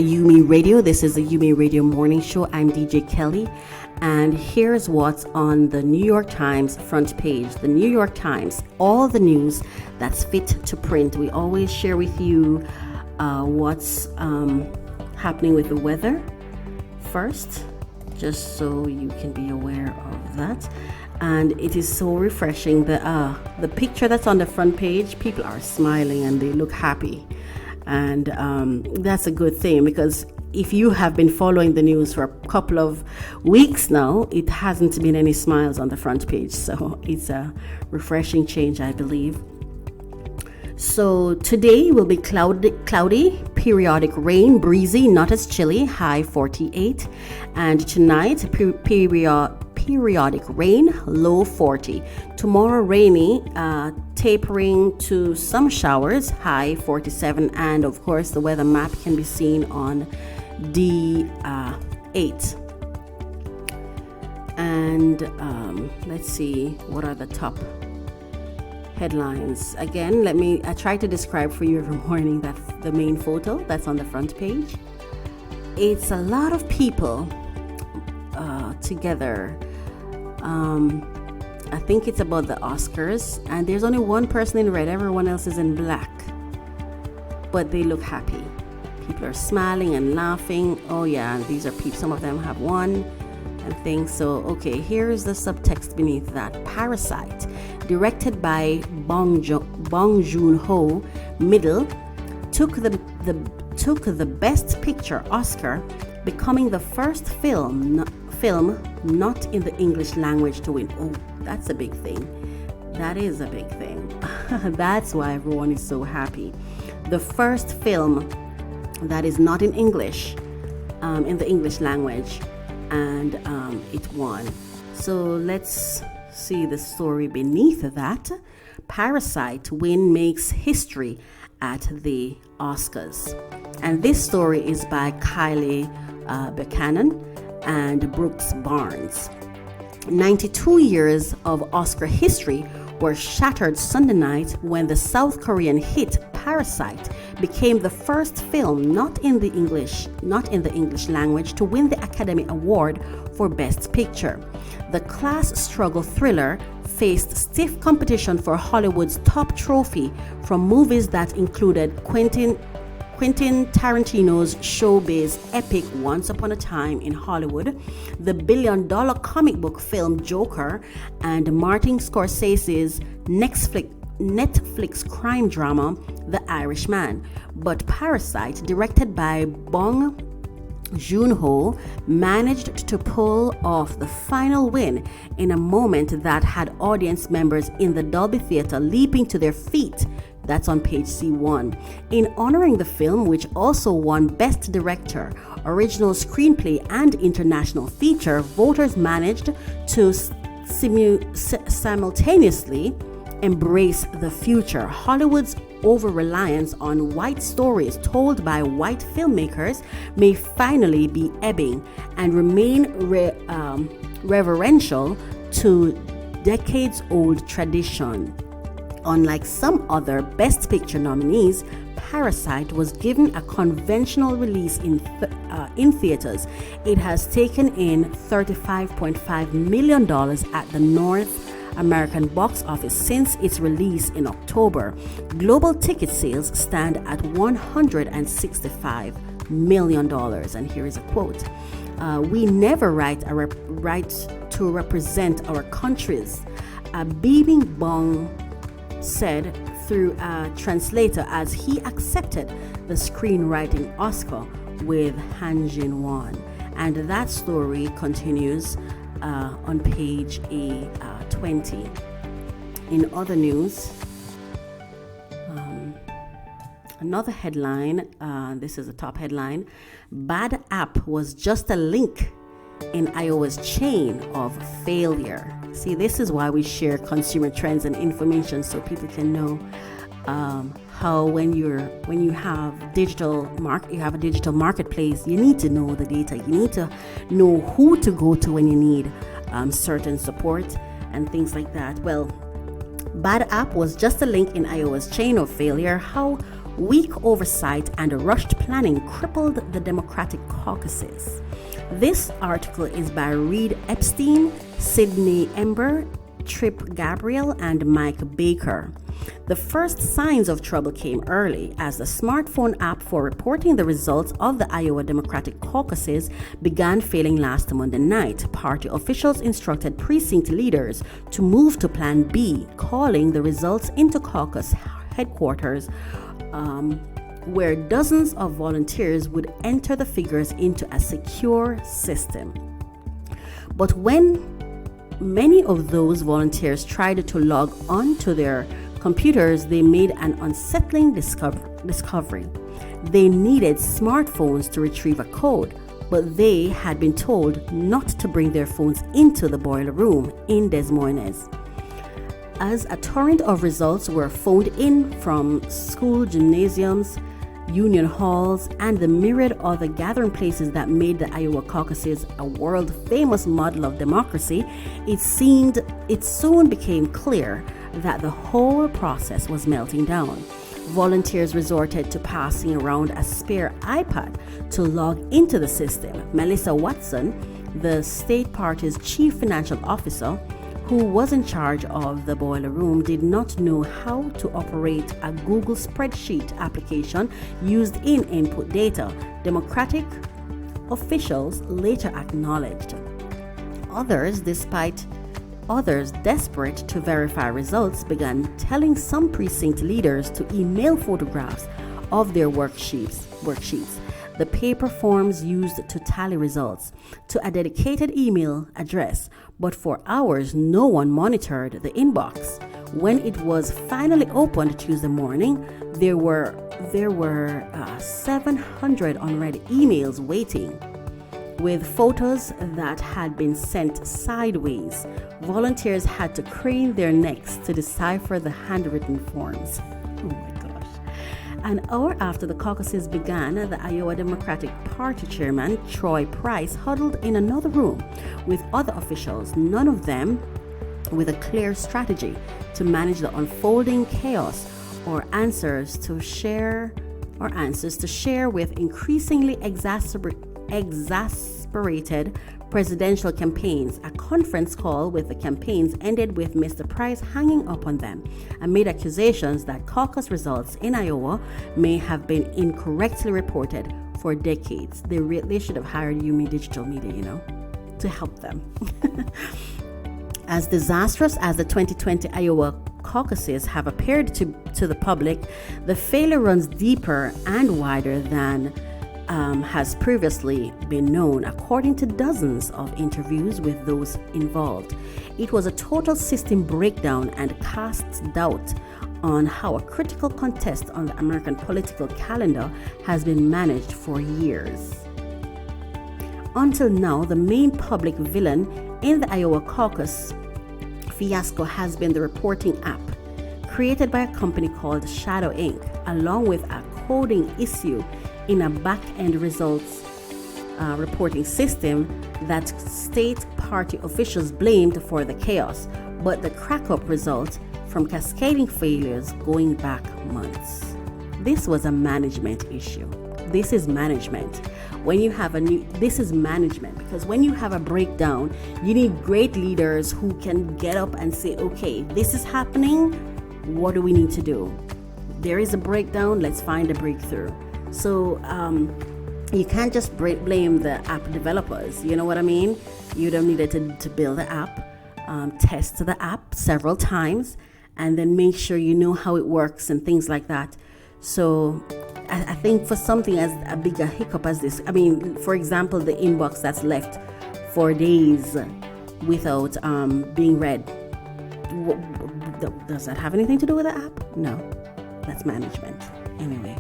UMERADIO. This is the UMERADIO Morning Show. I'm DJ Kelly, and here's what's on the New York Times front page. The New York Times, all the news that's fit to print. We always share with you what's happening with the weather first, just so you can be aware of that. And it is so refreshing. The picture that's on the front page, people are smiling and they look happy. And that's a good thing, because if you have been following the news for a couple of weeks now, it hasn't been any smiles on the front page. So it's a refreshing change, I believe. So today will be cloudy, periodic rain, breezy, not as chilly, high 48. And tonight, periodic rain, low 40. Tomorrow, rainy, tapering to some showers, high 47. And of course, the weather map can be seen on D8. And let's see, what are the top headlines? Again, I try to describe for you every morning that the main photo that's on the front page. It's a lot of people together. I think it's about the Oscars, and there's only one person in red, everyone else is in black, but they look happy. People are smiling and laughing. Oh yeah, these are people, some of them have won and things. So okay, here's the subtext beneath that. Parasite, directed by Bong Joon-ho, Middle, took the Best Picture Oscar, becoming the first film not in the English language to win. Oh, that's a big thing. That is a big thing. That's why everyone is so happy. The first film that is not in English, in the English language, and it won. So let's see the story beneath that. Parasite win makes history at the Oscars. And this story is by Kylie Buchanan and Brooks Barnes. 92 years of Oscar history were shattered Sunday night when the South Korean hit Parasite became the first film not in the English language to win the Academy Award for Best Picture. The class struggle thriller faced stiff competition for Hollywood's top trophy from movies that included Quentin Tarantino's showbiz epic Once Upon a Time in Hollywood, the billion-dollar comic book film Joker, and Martin Scorsese's Netflix crime drama The Irishman. But Parasite, directed by Bong Joon-ho, managed to pull off the final win in a moment that had audience members in the Dolby Theatre leaping to their feet. That's on page C1. In honoring the film, which also won Best Director, Original Screenplay, and International Feature, voters managed to simultaneously embrace the future. Hollywood's over-reliance on white stories told by white filmmakers may finally be ebbing and remain reverential to decades-old tradition. Unlike some other Best Picture nominees, Parasite was given a conventional release in theaters. It has taken in $35.5 million at the North American box office since its release in October. Global ticket sales stand at $165 million. And here is a quote. We never write to represent our countries. Beaming Bong said through a translator as he accepted the screenwriting Oscar with Han Jin-won. And that story continues on page 20. In other news, another headline, this is a top headline: bad app was just a link in iOS chain of failure. See, this is why we share consumer trends and information, so people can know how when you have a digital marketplace, you need to know the data. You need to know who to go to when you need certain support and things like that. Well, bad app was just a link in iOS chain of failure. How Weak oversight and rushed planning crippled the Democratic caucuses. This article is by Reed Epstein, Sydney Ember, Trip Gabriel, and Mike Baker. The first signs of trouble came early as the smartphone app for reporting the results of the Iowa Democratic caucuses began failing last Monday night. Party officials instructed precinct leaders to move to Plan B, calling the results into caucus headquarters, where dozens of volunteers would enter the figures into a secure system. But when many of those volunteers tried to log on to their computers, they made an unsettling discovery. They needed smartphones to retrieve a code, but they had been told not to bring their phones into the boiler room in Des Moines. As a torrent of results were phoned in from school gymnasiums, union halls, and the myriad other gathering places that made the Iowa caucuses a world-famous model of democracy, it soon became clear that the whole process was melting down. Volunteers resorted to passing around a spare iPad to log into the system. Melissa Watson, the state party's chief financial officer, who was in charge of the boiler room, did not know how to operate a Google spreadsheet application used in input data, Democratic officials later acknowledged. Others desperate to verify results began telling some precinct leaders to email photographs of their worksheets, the paper forms used to tally results, to a dedicated email address. But for hours, no one monitored the inbox. When it was finally opened Tuesday morning, there were 700 unread emails waiting, with photos that had been sent sideways. Volunteers had to crane their necks to decipher the handwritten forms. Oh my gosh. An hour after the caucuses began, the Iowa Democratic Party chairman, Troy Price, huddled in another room with other officials, none of them with a clear strategy to manage the unfolding chaos or answers to share with increasingly exasperated presidential campaigns. A conference call with the campaigns ended with Mr. Price hanging up on them amid accusations that caucus results in Iowa may have been incorrectly reported for decades. They should have hired UME Digital Media, to help them. As disastrous as the 2020 Iowa caucuses have appeared to the public, the failure runs deeper and wider than has previously been known. According to dozens of interviews with those involved, it was a total system breakdown and casts doubt on how a critical contest on the American political calendar has been managed for years. Until now, the main public villain in the Iowa caucus fiasco has been the reporting app created by a company called Shadow Inc., along with a coding issue in a back-end results reporting system that state party officials blamed for the chaos, but the crack-up result from cascading failures going back months. This was a management issue. This is management. This is management, because when you have a breakdown, you need great leaders who can get up and say, okay, this is happening. What do we need to do? There is a breakdown. Let's find a breakthrough. So you can't just blame the app developers. You know what I mean? You don't need to build the app, test the app several times, and then make sure you know how it works and things like that. So I think for something as a bigger hiccup as this, for example, the inbox that's left for days without being read, does that have anything to do with the app? No, that's management. Anyway,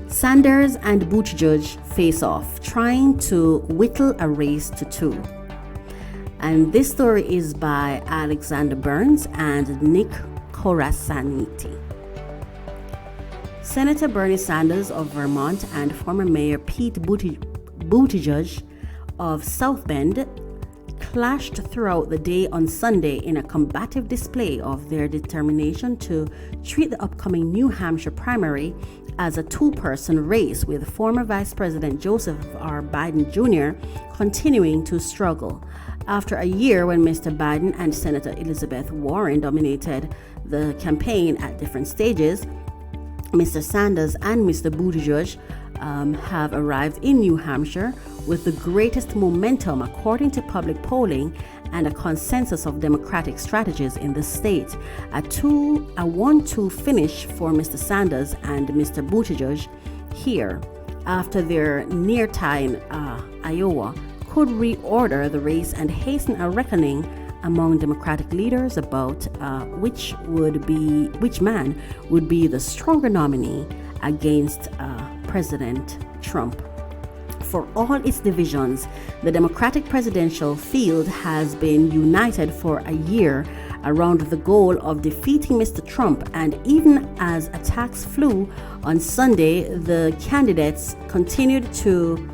Sanders and Buttigieg face off, trying to whittle a race to two. And this story is by Alexander Burns and Nick Corasaniti. Senator Bernie Sanders of Vermont and former Mayor Pete Buttigieg of South Bend clashed throughout the day on Sunday in a combative display of their determination to treat the upcoming New Hampshire primary as a two-person race, with former Vice President Joseph R. Biden Jr. continuing to struggle. After a year when Mr. Biden and Senator Elizabeth Warren dominated the campaign at different stages, Mr. Sanders and Mr. Buttigieg have arrived in New Hampshire with the greatest momentum according to public polling and a consensus of Democratic strategies in the state. A 1-2 finish for Mr. Sanders and Mr. Buttigieg here after their near tie in Iowa could reorder the race and hasten a reckoning among Democratic leaders about which man would be the stronger nominee against President Trump. For all its divisions, the Democratic presidential field has been united for a year around the goal of defeating Mr. Trump, and even as attacks flew on Sunday, the candidates continued to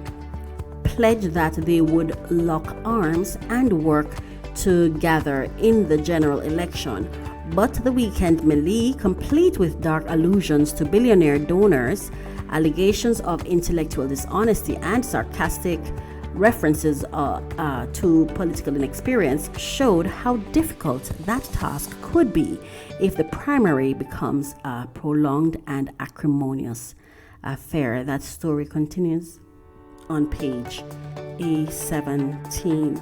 pledge that they would lock arms and work together in the general election. But the weekend melee, complete with dark allusions to billionaire donors, allegations of intellectual dishonesty, and sarcastic references to political inexperience, showed how difficult that task could be if the primary becomes a prolonged and acrimonious affair. That story continues on page A17.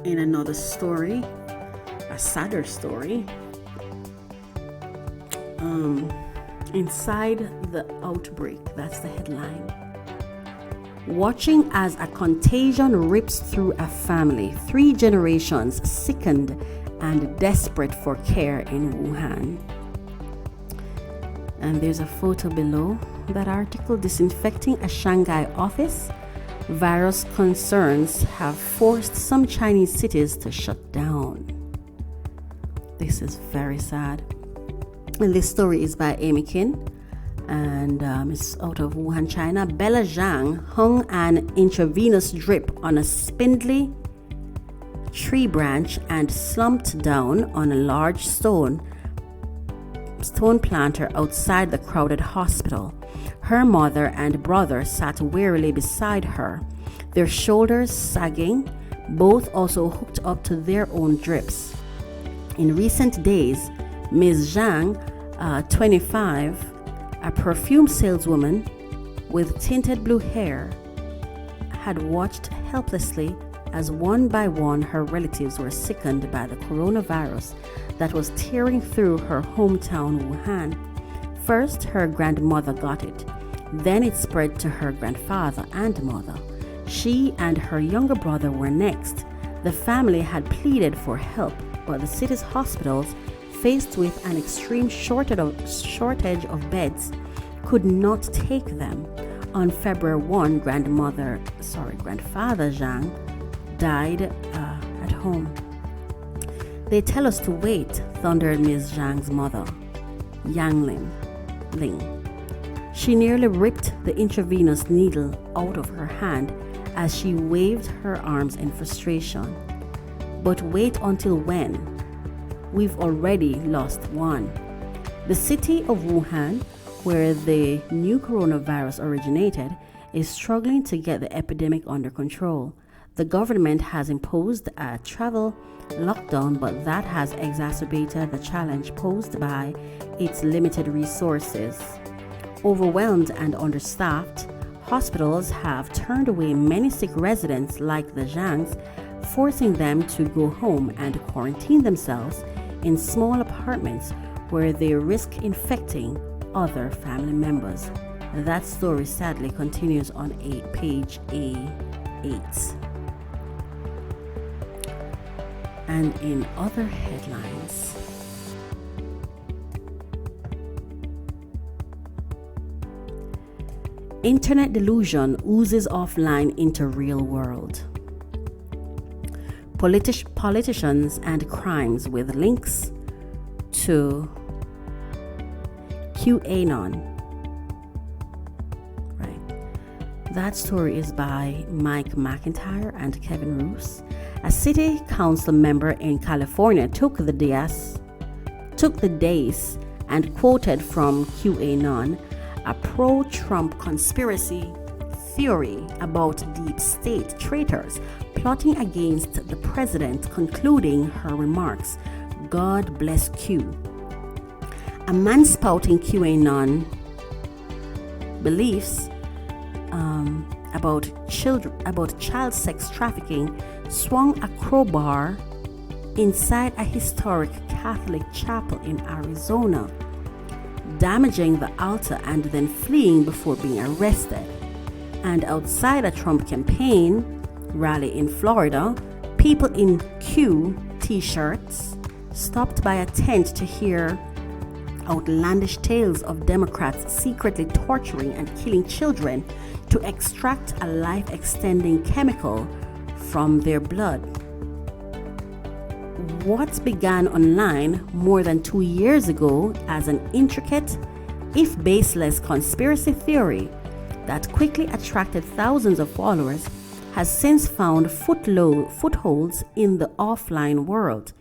In another story, a sadder story, inside the outbreak, that's the headline. Watching as a contagion rips through a family, 3 generations sickened and desperate for care in Wuhan. And there's a photo below that article. Disinfecting a Shanghai office. Virus concerns have forced some Chinese cities to shut down. This is very sad. And this story is by Amy Kin, and it's out of Wuhan, China. Bella Zhang hung an intravenous drip on a spindly tree branch and slumped down on a large stone planter outside the crowded hospital. Her mother and brother sat wearily beside her, their shoulders sagging, both also hooked up to their own drips. In recent days, Ms. Zhang, 25, a perfume saleswoman with tinted blue hair, had watched helplessly as one by one her relatives were sickened by the coronavirus that was tearing through her hometown, Wuhan. First, her grandmother got it. Then it spread to her grandfather and mother. She and her younger brother were next. The family had pleaded for help, but the city's hospitals, faced with an extreme shortage of beds, could not take them. On February 1, grandfather Zhang died at home. They tell us to wait, thundered Ms. Zhang's mother, Yang Ling. She nearly ripped the intravenous needle out of her hand as she waved her arms in frustration. But wait until when? We've already lost one. The city of Wuhan, where the new coronavirus originated, is struggling to get the epidemic under control. The government has imposed a travel lockdown, but that has exacerbated the challenge posed by its limited resources. Overwhelmed and understaffed, hospitals have turned away many sick residents like the Zhangs, forcing them to go home and quarantine themselves in small apartments where they risk infecting other family members. That story sadly continues on page A8. And in other headlines, internet delusion oozes offline into real world. Politicians and crimes with links to QAnon. Right. That story is by Mike McIntyre and Kevin Roos. A city council member in California took the dais and quoted from QAnon, a pro-Trump conspiracy theory about deep state traitors plotting against the president, concluding her remarks, "God bless Q." A man spouting QAnon beliefs about child sex trafficking swung a crowbar inside a historic Catholic chapel in Arizona, damaging the altar and then fleeing before being arrested. And outside a Trump campaign rally in Florida, people in Q t-shirts stopped by a tent to hear outlandish tales of Democrats secretly torturing and killing children to extract a life-extending chemical from their blood. What began online more than 2 years ago as an intricate, if baseless conspiracy theory that quickly attracted thousands of followers has since found footholds in the offline world.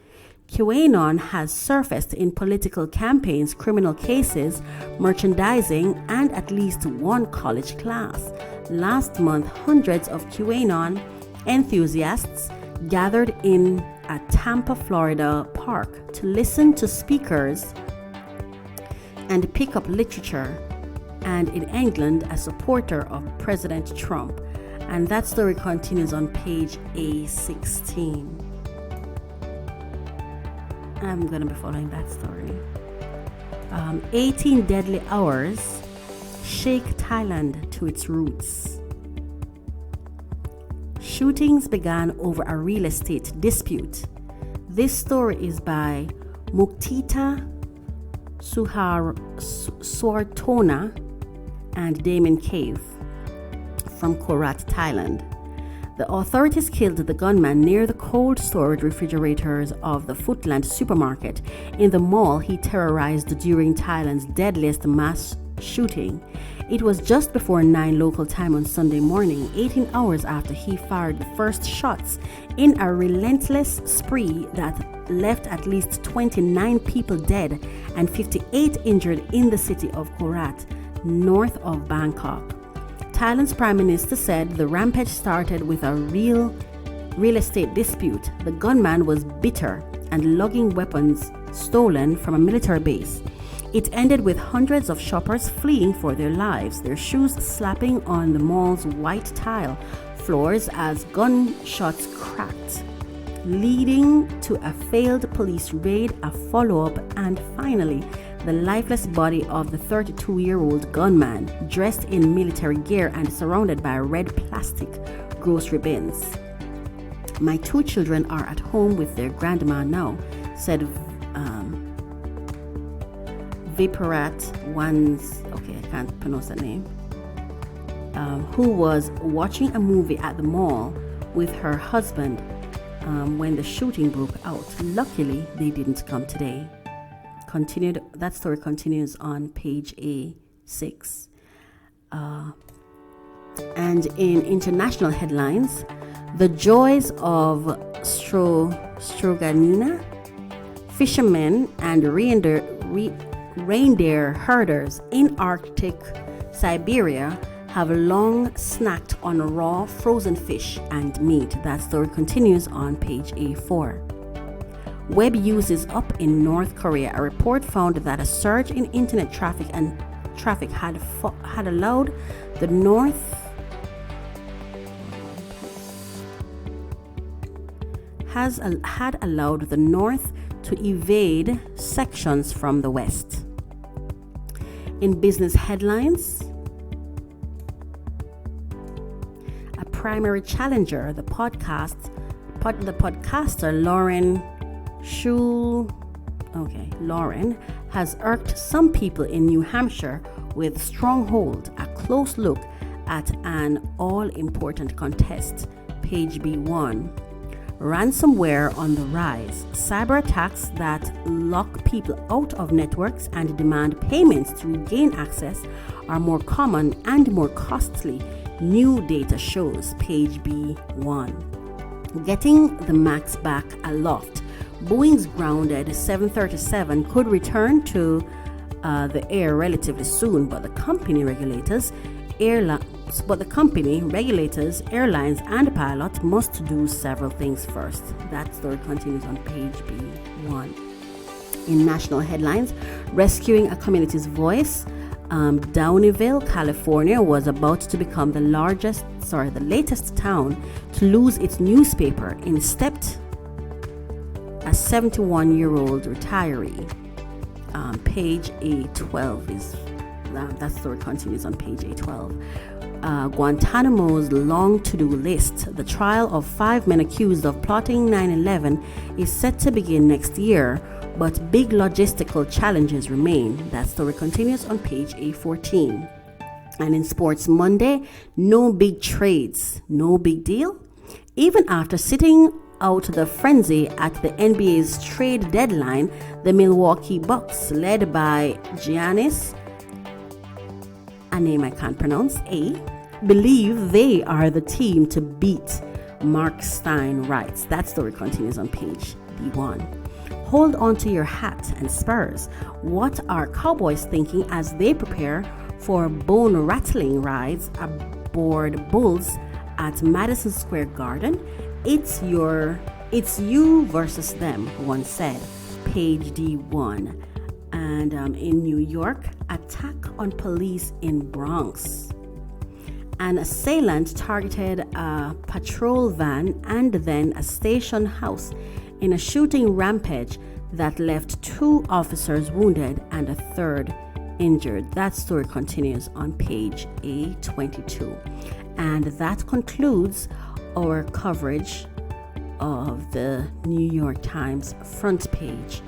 QAnon has surfaced in political campaigns, criminal cases, merchandising, and at least one college class. Last month, hundreds of QAnon enthusiasts gathered in a Tampa, Florida park to listen to speakers and pick up literature, and in England, a supporter of President Trump. And that story continues on page A16. I'm going to be following that story. 18 deadly hours shake Thailand to its roots. Shootings began over a real estate dispute. This story is by Muktita Suhartona and Damon Cave from Korat, Thailand. The authorities killed the gunman near the cold storage refrigerators of the Footland supermarket in the mall he terrorized during Thailand's deadliest mass shooting. It was just before 9 local time on Sunday morning, 18 hours after he fired the first shots in a relentless spree that left at least 29 people dead and 58 injured in the city of Korat, north of Bangkok. Thailand's prime minister said the rampage started with a real estate dispute. The gunman was bitter and lugging weapons stolen from a military base. It ended with hundreds of shoppers fleeing for their lives, their shoes slapping on the mall's white tile floors as gunshots cracked, leading to a failed police raid, a follow-up, and finally, the lifeless body of the 32-year-old gunman, dressed in military gear and surrounded by red plastic grocery bins. "My 2 children are at home with their grandma now," said Viparat I can't pronounce that name, who was watching a movie at the mall with her husband when the shooting broke out. Luckily, they didn't come today. That story continues on page A6. And in international headlines, the joys of Stroganina, fishermen and reindeer herders in Arctic Siberia have long snacked on raw frozen fish and meat. That story continues on page A4. Web use is up in North Korea. A report found that a surge in internet traffic had allowed the North to evade sections from the West. In business headlines, a primary challenger, the podcaster Lauren has irked some people in New Hampshire with Stronghold, a close look at an all-important contest. Page B1. Ransomware on the rise. Cyber attacks that lock people out of networks and demand payments to regain access are more common and more costly, new data shows. Page B1. Getting the MAX back aloft, Boeing's grounded 737 could return to the air relatively soon, but the company, regulators, airlines, and pilots must do several things first. That story continues on page B1. In national headlines, rescuing a community's voice. Downeyville, California was about to become the latest town to lose its newspaper. In stepped a 71-year-old retiree. Page A12 is that story continues on page A12. Guantanamo's long to-do list. The trial of 5 men accused of plotting 9/11 is set to begin next year, but big logistical challenges remain. That story continues on page A14. And in Sports Monday, no big trades, no big deal. Even after sitting out the frenzy at the NBA's trade deadline, the Milwaukee Bucks, led by Giannis, a name I can't pronounce, believe they are the team to beat, Mark Stein writes. That story continues on page D1. Hold on to your hat and spurs. What are Cowboys thinking as they prepare for bone-rattling rides aboard Bulls at Madison Square Garden? It's you versus them, one said. Page D1. And in New York, attack on police in Bronx. An assailant targeted a patrol van and then a station house in a shooting rampage that left 2 officers wounded and a 3rd injured. That story continues on page A22. And that concludes our coverage of the New York Times front page